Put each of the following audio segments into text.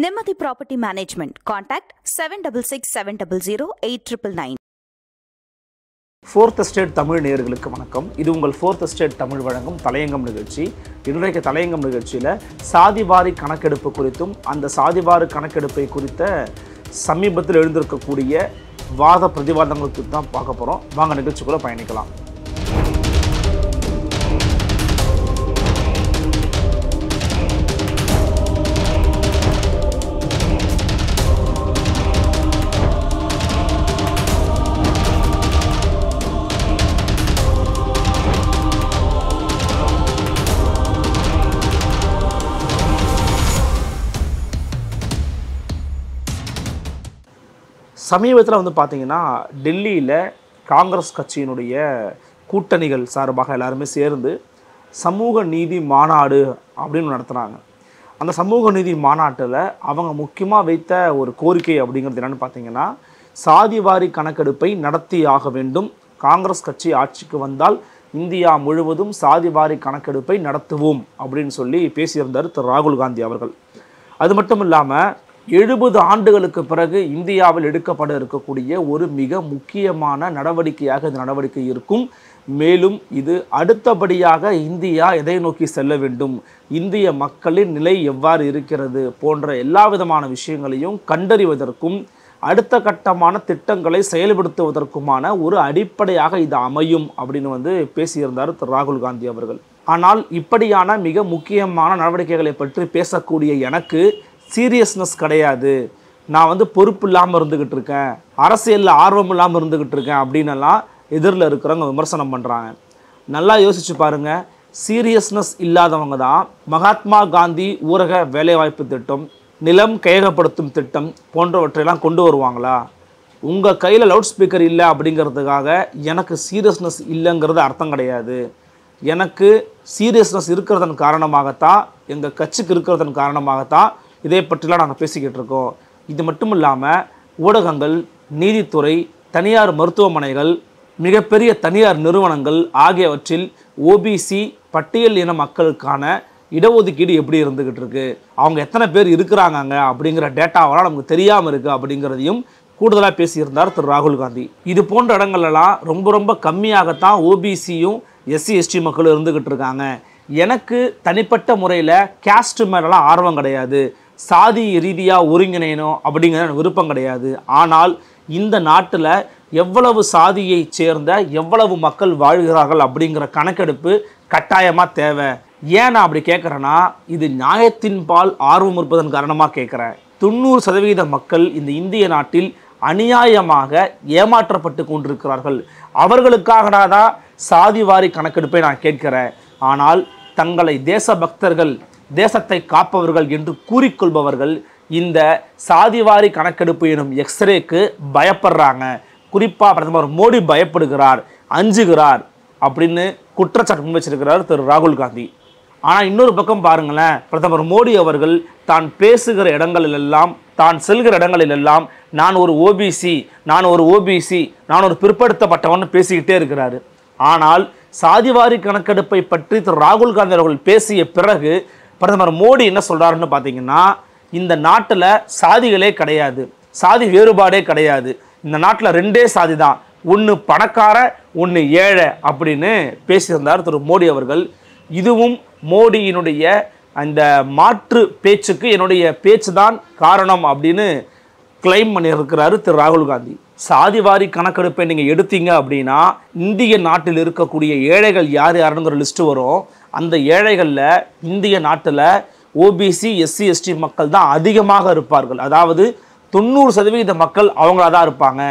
Nirmati Property Management. Contact 7667008999. Fourth estate Tamil நேயர்களுக்கு வணக்கம். இது உங்கள் ஃபோர்த் எஸ்டேட் தமிழ் வழங்கும் தலையங்கம் நிகழ்ச்சி. இன்றைக்கு தலையங்கம் நிகழ்ச்சியில் சாதிவாரி கணக்கெடுப்பு குறித்தும் அந்த சாதிவாரி கணக்கெடுப்பை குறித்த சமீபத்தில் எழுந்திருக்கக்கூடிய வாத பிரதிவாதங்கள் குறித்து தான் பார்க்க போகிறோம். வாங்க நிகழ்ச்சிக்குள்ளே பயணிக்கலாம். சமீபத்தில் பார்த்தீங்கன்னா டெல்லியில் காங்கிரஸ் கட்சியினுடைய கூட்டணிகள் சார்பாக எல்லாருமே சேர்ந்து சமூக நீதி மாநாடு அப்படின்னு நடத்துகிறாங்க. அந்த சமூக நீதி மாநாட்டில் அவங்க முக்கியமாக வைத்த ஒரு கோரிக்கை அப்படிங்கிறது என்னென்னு பார்த்தீங்கன்னா, சாதிவாரி கணக்கெடுப்பை நடத்தி ஆக வேண்டும். காங்கிரஸ் கட்சி ஆட்சிக்கு வந்தால் இந்தியா முழுவதும் சாதிவாரி கணக்கெடுப்பை நடத்துவோம் அப்படின்னு சொல்லி பேசியிருந்தார் திரு ராகுல் காந்தி அவர்கள். அது மட்டும் இல்லாமல் 70 ஆண்டுகளுக்கு பிறகு இந்தியாவில் எடுக்கப்பட இருக்கக்கூடிய ஒரு மிக முக்கியமான நடவடிக்கையாக இந்த நடவடிக்கை இருக்கும். மேலும் இது அடுத்தபடியாக இந்தியா எதை நோக்கி செல்ல வேண்டும், இந்திய மக்களின் நிலை எவ்வாறு இருக்கிறது போன்ற எல்லா விதமான விஷயங்களையும் கண்டறிவதற்கும் அடுத்த கட்டமான திட்டங்களை செயல்படுத்துவதற்குமான ஒரு அடிப்படையாக இது அமையும் அப்படின்னு பேசியிருந்தார் திரு ராகுல் காந்தி அவர்கள். ஆனால் இப்படியான மிக முக்கியமான நடவடிக்கைகளை பற்றி பேசக்கூடிய எனக்கு சீரியஸ்னஸ் கிடையாது, நான் பொறுப்பு இல்லாமல் இருந்துக்கிட்டு இருக்கேன், அரசியலில் ஆர்வம் இல்லாமல் இருந்துக்கிட்டு இருக்கேன் அப்படின்னெல்லாம் எதிரில் இருக்கிறவங்க விமர்சனம் பண்ணுறாங்க. நல்லா யோசிச்சு பாருங்கள், சீரியஸ்னஸ் இல்லாதவங்க தான் மகாத்மா காந்தி ஊரக வேலைவாய்ப்பு திட்டம், நிலம் கையகப்படுத்தும் திட்டம் போன்றவற்றையெல்லாம் கொண்டு வருவாங்களா? உங்கள் கையில் லவுட் ஸ்பீக்கர் இல்லை அப்படிங்கிறதுக்காக எனக்கு சீரியஸ்னஸ் இல்லைங்கிறது அர்த்தம் கிடையாது. எனக்கு சீரியஸ்னஸ் இருக்கிறதன் காரணமாகத்தான், எங்கள் கட்சிக்கு இருக்கிறதன் காரணமாகத்தான் இதை பற்றிலாம் நாங்கள் பேசிக்கிட்டு இருக்கோம். இது மட்டும் இல்லாமல் ஊடகங்கள், நீதித்துறை, தனியார் மருத்துவமனைகள், மிகப்பெரிய தனியார் நிறுவனங்கள் ஆகியவற்றில் ஓபிசி பட்டியல் இன மக்களுக்கான இடஒதுக்கீடு எப்படி இருந்துக்கிட்டு இருக்கு, அவங்க எத்தனை பேர் இருக்கிறாங்க அப்படிங்கிற டேட்டாவெல்லாம் நமக்கு தெரியாமல் இருக்குது அப்படிங்கிறதையும் கூடுதலாக பேசியிருந்தார் திரு ராகுல் காந்தி. இது போன்ற இடங்கள்லாம் ரொம்ப கம்மியாகத்தான் ஓபிசியும் எஸ்சி எஸ்டி மக்களும் இருந்துக்கிட்டு இருக்காங்க. எனக்கு தனிப்பட்ட முறையில் கேஸ்ட் மேலாம் ஆர்வம் கிடையாது, சாதி ரீதியாக ஒருங்கிணையணும் அப்படிங்கிற விருப்பம் கிடையாது. ஆனால் இந்த நாட்டில் எவ்வளவு சாதியை சேர்ந்த எவ்வளவு மக்கள் வாழ்கிறார்கள் அப்படிங்கிற கணக்கெடுப்பு கட்டாயமாக தேவை. ஏன் நான் அப்படி கேட்குறேன்னா, இது நியாயத்தின் பால் ஆர்வம் இருப்பதன் காரணமாக கேட்குறேன். 90% மக்கள் இந்த இந்திய நாட்டில் அநியாயமாக ஏமாற்றப்பட்டு கொண்டிருக்கிறார்கள். அவர்களுக்காக தான் சாதிவாரி கணக்கெடுப்பை நான் கேட்கிறேன். ஆனால் தங்களை தேசபக்தர்கள், தேசத்தை காப்பவர்கள் என்று கூறிக்கொள்பவர்கள் இந்த சாதிவாரி கணக்கெடுப்பு எனும் எக்ஸ்ரேக்கு பயப்படுறாங்க. குறிப்பாக பிரதமர் மோடி பயப்படுகிறார், அஞ்சுகிறார் அப்படின்னு குற்றச்சாட்டு முன்வச்சிருக்கிறார் திரு ராகுல் காந்தி. ஆனால் இன்னொரு பக்கம் பாருங்களேன், பிரதமர் மோடி அவர்கள் தான் பேசுகிற இடங்களிலெல்லாம், தான் செல்கிற இடங்களிலெல்லாம் நான் ஒரு ஓபிசி, நான் ஒரு பிற்படுத்தப்பட்டவன் பேசிக்கிட்டே இருக்கிறாரு. ஆனால் சாதிவாரி கணக்கெடுப்பை பற்றி திரு ராகுல் காந்தி அவர்கள் பேசிய பிறகு பிரதமர் மோடி என்ன சொல்கிறாருன்னு பார்த்தீங்கன்னா, இந்த நாட்டில் சாதிகளே கிடையாது, சாதி வேறுபாடே கிடையாது, இந்த நாட்டில் 2 சாதி தான், ஒன்று பணக்கார ஒன்று ஏழை அப்படின்னு பேசியிருந்தார் திரு மோடி அவர்கள். இதுவும் மோடியினுடைய அந்த மாற்று பேச்சுக்கு என்னுடைய பேச்சு தான் காரணம் அப்படின்னு கிளைம் பண்ணியிருக்கிறாரு திரு ராகுல் காந்தி. சாதிவாரி கணக்கெடுப்பை நீங்கள் எடுத்தீங்க அப்படின்னா இந்திய நாட்டில் இருக்கக்கூடிய ஏழைகள் யார் யாருங்கிற லிஸ்ட்டு வரும். அந்த ஏழைகளில் இந்திய நாட்டில் ஓபிசி எஸ்சி எஸ்டி மக்கள் தான் அதிகமாக இருப்பார்கள். அதாவது 90% மக்கள் அவங்களா தான் இருப்பாங்க.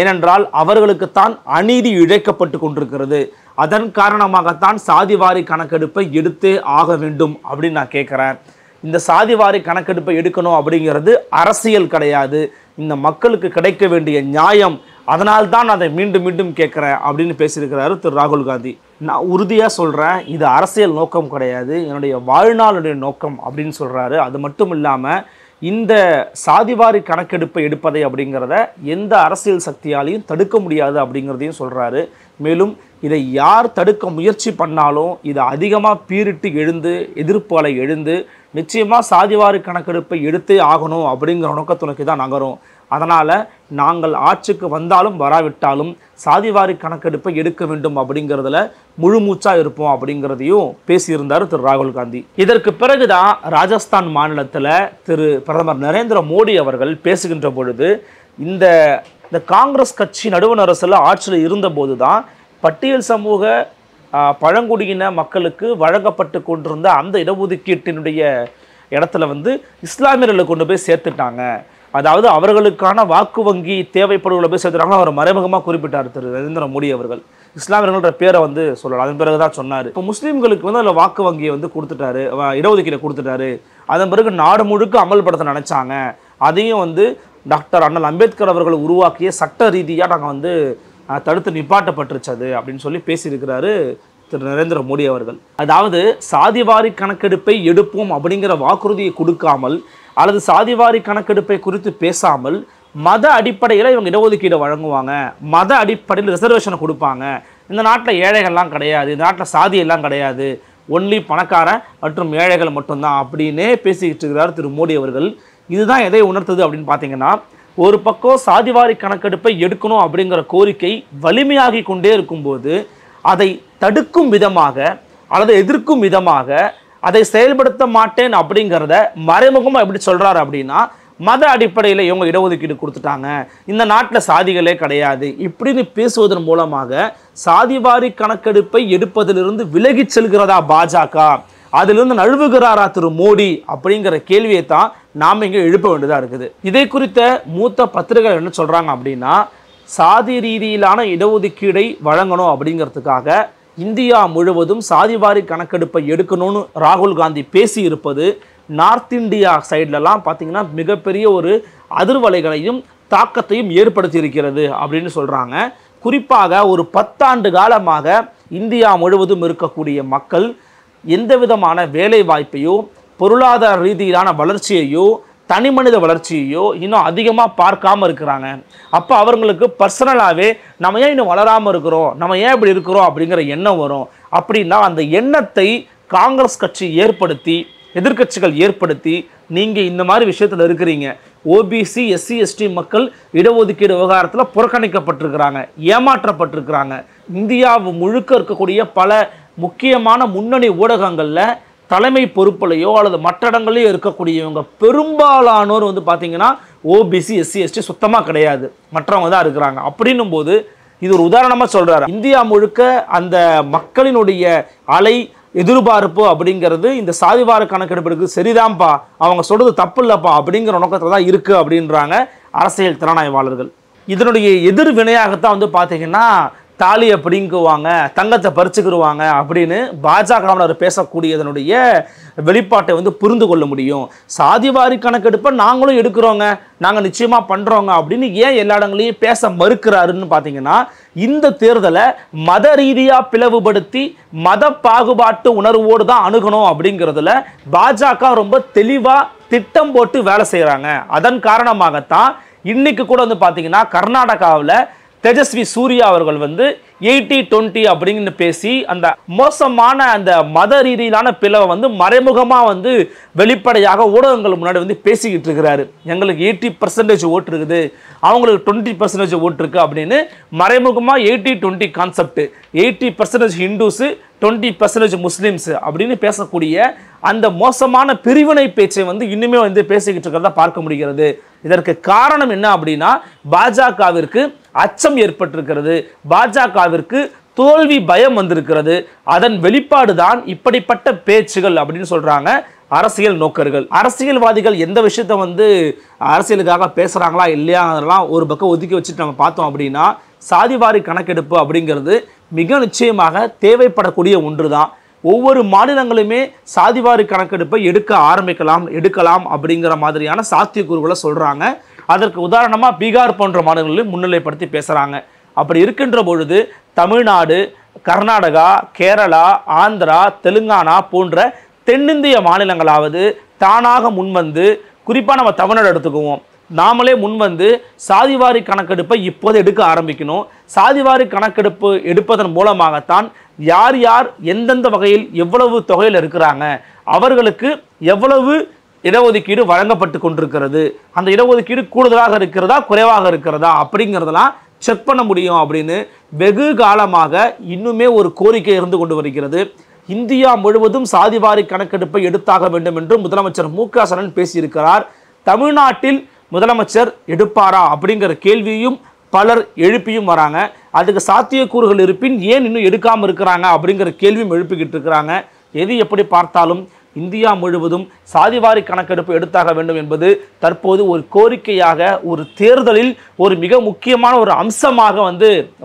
ஏனென்றால் அவர்களுக்குத்தான் அநீதி இழைக்கப்பட்டு கொண்டிருக்கிறது. அதன் காரணமாகத்தான் சாதிவாரி கணக்கெடுப்பை எடுத்தே ஆக வேண்டும் அப்படின்னு நான் கேட்குறேன். இந்த சாதிவாரி கணக்கெடுப்பை எடுக்கணும் அப்படிங்கிறது அரசியல் கிடையாது, இந்த மக்களுக்கு கிடைக்க வேண்டிய நியாயம். அதனால்தான் அதை மீண்டும் கேட்குறேன் அப்படின்னு பேசியிருக்கிறாரு திரு ராகுல் காந்தி. நான் உறுதியாக சொல்கிறேன், இது அரசியல் நோக்கம் கிடையாது, என்னுடைய வாழ்நாளுடைய நோக்கம் அப்படின்னு சொல்கிறாரு. அது மட்டும் இல்லாமல் இந்த சாதிவாரி கணக்கெடுப்பை எடுப்பதை அப்படிங்கிறத எந்த அரசியல் சக்தியாலையும் தடுக்க முடியாது அப்படிங்கிறதையும் சொல்கிறாரு. மேலும் இதை யார் தடுக்க முயற்சி பண்ணாலும் இது அதிகமாக பீரிட்டு எழுந்து எதிர்ப்பு அலை எழுந்து நிச்சயமாக சாதிவாரி கணக்கெடுப்பை எடுத்தே ஆகணும் அப்படிங்கிற நோக்கத்துணைக்கு தான் நகரும். அதனால் நாங்கள் ஆட்சிக்கு வந்தாலும் வராவிட்டாலும் சாதிவாரி கணக்கெடுப்பை எடுக்க வேண்டும் அப்படிங்கிறதுல முழு மூச்சாக இருப்போம் அப்படிங்கிறதையும் பேசியிருந்தார் திரு ராகுல் காந்தி. இதற்கு பிறகுதான் ராஜஸ்தான் மாநிலத்தில் திரு பிரதமர் நரேந்திர மோடி அவர்கள் பேசுகின்ற பொழுது இந்த காங்கிரஸ் கட்சி நடுவண் அரசில் ஆட்சியில் இருந்தபோது தான் பட்டியல் சமூக பழங்குடியின மக்களுக்கு வழங்கப்பட்டு கொண்டிருந்த அந்த இடஒதுக்கீட்டினுடைய இடத்துல இஸ்லாமியர்களை கொண்டு போய் சேர்த்துட்டாங்க. அதாவது அவர்களுக்கான வாக்கு வங்கி தேவைப்படுவதை போய் சேர்த்துட்டாங்க. அவர் மறைமுகமாக குறிப்பிட்டார் திரு நரேந்திர மோடி அவர்கள். இஸ்லாமியர்கள்ன்ற பேரை சொல்லலாம். அதன் பிறகு தான் சொன்னார். இப்போ முஸ்லீம்களுக்கு அதில் வாக்கு வங்கியை கொடுத்துட்டாரு, இடஒதுக்கீடை கொடுத்துட்டாரு. அதன் பிறகு நாடு முழுக்க அமல்படுத்த நினைச்சாங்க. அதையும் டாக்டர் அண்ணல் அம்பேத்கர் அவர்கள் உருவாக்கிய சட்ட ரீதியாக நாங்கள் தடுத்து நிப்பாட்டப்பட்டுருச்சது அப்படின்னு சொல்லி பேசியிருக்கிறாரு திரு நரேந்திர மோடி அவர்கள். அதாவது சாதிவாரி கணக்கெடுப்பை எடுப்போம் அப்படிங்கிற வாக்குறுதியை கொடுக்காமல் அல்லது சாதிவாரி கணக்கெடுப்பை குறித்து பேசாமல் மத அடிப்படையில் இவங்க இடஒதுக்கீடு வழங்குவாங்க, மத அடிப்படையில் ரிசர்வேஷனை கொடுப்பாங்க. இந்த நாட்டில் ஏழைகள்லாம் கிடையாது, இந்த நாட்டில் சாதி எல்லாம் கிடையாது, ஒன்லி பணக்காரன் மற்றும் ஏழைகள் மட்டும்தான் அப்படின்னே பேசிக்கிட்டு இருக்கிறார் திரு மோடி அவர்கள். இதுதான் எதை உணர்த்துது அப்படின்னு பார்த்தீங்கன்னா, ஒரு பக்கம் சாதிவாரி கணக்கெடுப்பை எடுக்கணும் அப்படிங்கிற கோரிக்கை வலிமையாகி கொண்டே இருக்கும்போது அதை தடுக்கும் விதமாக அல்லது எதிர்க்கும் விதமாக அதை செயல்படுத்த மாட்டேன் அப்படிங்கிறத மறைமுகமாக எப்படி சொல்கிறாரு அப்படின்னா, மத அடிப்படையில் இவங்க இடஒதுக்கீடு கொடுத்துட்டாங்க, இந்த நாட்டில் சாதிகளே கிடையாது இப்படின்னு பேசுவதன் மூலமாக சாதிவாரி கணக்கெடுப்பை எடுப்பதிலிருந்து விலகி செல்கிறதா பாஜக, அதிலிருந்து நழுவுகிறாரா திரு மோடி அப்படிங்கிற கேள்வியை தான் நாம் இங்கே எழுப்ப வேண்டியதாக இருக்குது. இதை குறித்த மூத்த பத்திரிகைகள் என்ன சொல்கிறாங்க அப்படின்னா, சாதி ரீதியிலான இடஒதுக்கீடை வழங்கணும் அப்படிங்கிறதுக்காக இந்தியா முழுவதும் சாதிவாரி கணக்கெடுப்பை எடுக்கணும்னு ராகுல் காந்தி பேசி இருப்பது நார்த் இந்தியா சைட்லலாம் பார்த்திங்கன்னா மிகப்பெரிய ஒரு அதிர்வலைகளையும் தாக்கத்தையும் ஏற்படுத்தி இருக்கிறது அப்படின்னு சொல்கிறாங்க. குறிப்பாக ஒரு 10 ஆண்டு காலமாக இந்தியா முழுவதும் இருக்கக்கூடிய மக்கள் எந்த விதமான வேலை வாய்ப்பையோ பொருளாதார ரீதியிலான வளர்ச்சியையோ தனி மனித வளர்ச்சியையோ இன்னும் அதிகமாக பார்க்காம இருக்கிறாங்க. அப்போ அவங்களுக்கு பர்சனலாகவே நம்ம ஏன் இன்னும் வளராமல் இருக்கிறோம், நம்ம ஏன் இப்படி இருக்கிறோம் அப்படிங்கிற எண்ணம் வரும். அப்படின்னா அந்த எண்ணத்தை காங்கிரஸ் கட்சி ஏற்படுத்தி எதிர்க்கட்சிகள் ஏற்படுத்தி நீங்கள் இந்த மாதிரி விஷயத்தில் இருக்கிறீங்க, ஓபிசி எஸ்சி எஸ்டி மக்கள் இடஒதுக்கீடு விவகாரத்தில் புறக்கணிக்கப்பட்டிருக்கிறாங்க, ஏமாற்றப்பட்டிருக்கிறாங்க. இந்தியாவு முழுக்க இருக்கக்கூடிய பல முக்கியமான முன்னணி ஊடகங்களில் தலைமை பொறுப்புலையோ அல்லது மற்ற இடங்களையோ இருக்கக்கூடியவங்க பெரும்பாலானோர் பார்த்தீங்கன்னா ஓபிசி எஸ்சி எஸ்டி சுத்தமாக கிடையாது, மற்றவங்க தான் இருக்கிறாங்க. அப்படின்னும் போது இது ஒரு உதாரணமாக சொல்கிறாரு. இந்தியா முழுக்க அந்த மக்களினுடைய அலை எதிர்பார்ப்பு அப்படிங்கிறது இந்த சாதிவார கணக்கெடுப்புக்கு சரிதான்ப்பா, அவங்க சொல்கிறது தப்பு இல்லைப்பா அப்படிங்கிற நோக்கத்தில் தான் இருக்குது அப்படின்றாங்க அரசியல் திறனாய்வாளர்கள். இதனுடைய எதிர்வினையாகத்தான் பார்த்தீங்கன்னா தாலியை பிடிங்குவாங்க, தங்கத்தை பறிச்சுக்கிடுவாங்க அப்படின்னு பாஜகவினர் பேசக்கூடியதனுடைய வெளிப்பாட்டை புரிந்து கொள்ள முடியும். சாதிவாரி கணக்கெடுப்பை நாங்களும் எடுக்கிறோங்க, நாங்கள் நிச்சயமாக பண்ணுறோங்க அப்படின்னு ஏன் எல்லா இடங்களையும் பேச மறுக்கிறாருன்னு பார்த்தீங்கன்னா, இந்த தேர்தலை மத ரீதியாக பிளவுபடுத்தி மத பாகுபாட்டு உணர்வோடு தான் அணுகணும் அப்படிங்கிறதுல பாஜக ரொம்ப தெளிவாக திட்டம் போட்டு வேலை செய்கிறாங்க. அதன் காரணமாகத்தான் இன்னைக்கு கூட பார்த்தீங்கன்னா கர்நாடகாவில் தேஜஸ்வி சூர்யா அவர்கள் 80-20 அப்படின்னு பேசி அந்த மோசமான அந்த மத ரீதியிலான பிளவை மறைமுகமாக வெளிப்படையாக ஊடகங்கள் முன்னாடி பேசிக்கிட்டு இருக்கிறாரு. எங்களுக்கு 80% ஓட்டு இருக்குது, அவங்களுக்கு 20% ஓட்டு இருக்கு அப்படின்னு மறைமுகமாக 80-20 கான்செப்ட், 80% ஹிந்துஸு 20% முஸ்லிம்ஸ் அப்படின்னு பேசக்கூடிய அந்த மோசமான பிரிவினை பேச்சை இன்னுமே பேசிக்கிட்டு இருக்கிறதா பார்க்க முடிகிறது. இதற்கு காரணம் என்ன அப்படின்னா, பாஜகவிற்கு அச்சம் ஏற்பட்டிருக்கிறது, பாஜகவிற்கு தோல்வி பயம் வந்திருக்கிறது. அதன் வெளிப்பாடு தான் இப்படிப்பட்ட பேச்சுகள் அப்படின்னு சொல்றாங்க அரசியல் நோக்கர்கள். அரசியல்வாதிகள் எந்த விஷயத்தை அரசியலுக்காக பேசுறாங்களா இல்லையாங்கிறதெல்லாம் ஒரு பக்கம் ஒதுக்கி வச்சுட்டு நம்ம பார்த்தோம் அப்படின்னா, சாதிவாரி கணக்கெடுப்பு அப்படிங்கிறது மிக நிச்சயமாக தேவைப்படக்கூடிய ஒன்று தான். ஒவ்வொரு மாநிலங்களுமே சாதிவாரி கணக்கெடுப்பை எடுக்கலாம் அப்படிங்கிற மாதிரியான சாத்தியக்கூறுகளை சொல்கிறாங்க. அதற்கு உதாரணமாக பீகார் போன்ற மாநிலங்களில் முன்னிலைப்படுத்தி பேசுகிறாங்க. அப்படி இருக்கின்ற பொழுது தமிழ்நாடு, கர்நாடகா, கேரளா, ஆந்திரா, தெலுங்கானா போன்ற தென்னிந்திய மாநிலங்களாவது தானாக முன்வந்து, குறிப்பாக நம்ம தமிழ்நாடு எடுத்துக்குவோம், நாமளே முன் வந்து சாதிவாரி கணக்கெடுப்பை இப்போது எடுக்க ஆரம்பிக்கணும். சாதிவாரி கணக்கெடுப்பு எடுப்பதன் மூலமாகத்தான் யார் யார் எந்தெந்த வகையில் எவ்வளவு தொகையில் இருக்கிறாங்க, அவர்களுக்கு எவ்வளவு இடஒதுக்கீடு வழங்கப்பட்டு கொண்டிருக்கிறது, அந்த இடஒதுக்கீடு கூடுதலாக இருக்கிறதா குறைவாக இருக்கிறதா அப்படிங்கிறதெல்லாம் செக் பண்ண முடியும் அப்படின்னு வெகு காலமாக இன்னுமே ஒரு கோரிக்கை இருந்து கொண்டு வருகிறது. இந்தியா முழுவதும் சாதிவாரி கணக்கெடுப்பை எடுத்தாக வேண்டும் என்று முதலமைச்சர் மு.க. ஸ்டாலின் பேசியிருக்கிறார். தமிழ்நாட்டில் முதலமைச்சர் எடுப்பாரா அப்படிங்கிற கேள்வியும் பலர் எழுப்பியும் வராங்க. அதுக்கு சாத்தியக்கூறுகள் இருப்பின் ஏன் இன்னும் எடுக்காமல் இருக்கிறாங்க அப்படிங்கிற கேள்வியும் எழுப்பிக்கிட்டு இருக்கிறாங்க. எது எப்படி பார்த்தாலும் இந்தியா முழுவதும் சாதிவாரி கணக்கெடுப்பு எடுத்தாக வேண்டும் என்பது தற்போது ஒரு கோரிக்கையாக, ஒரு தேர்தலில் ஒரு மிக முக்கியமான ஒரு அம்சமாக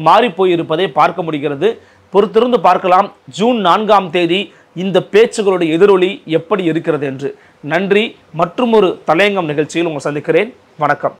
மாறி போயிருப்பதை பார்க்க முடிகிறது. பொறுத்திருந்து பார்க்கலாம் ஜூன் 4ஆம் தேதி இந்த பேச்சுகளுடைய எதிரொலி எப்படி இருக்கிறது என்று. நன்றி. மற்றும் ஒரு தலையங்கம் நிகழ்ச்சியில் உங்களை சந்திக்கிறேன். வணக்கம்.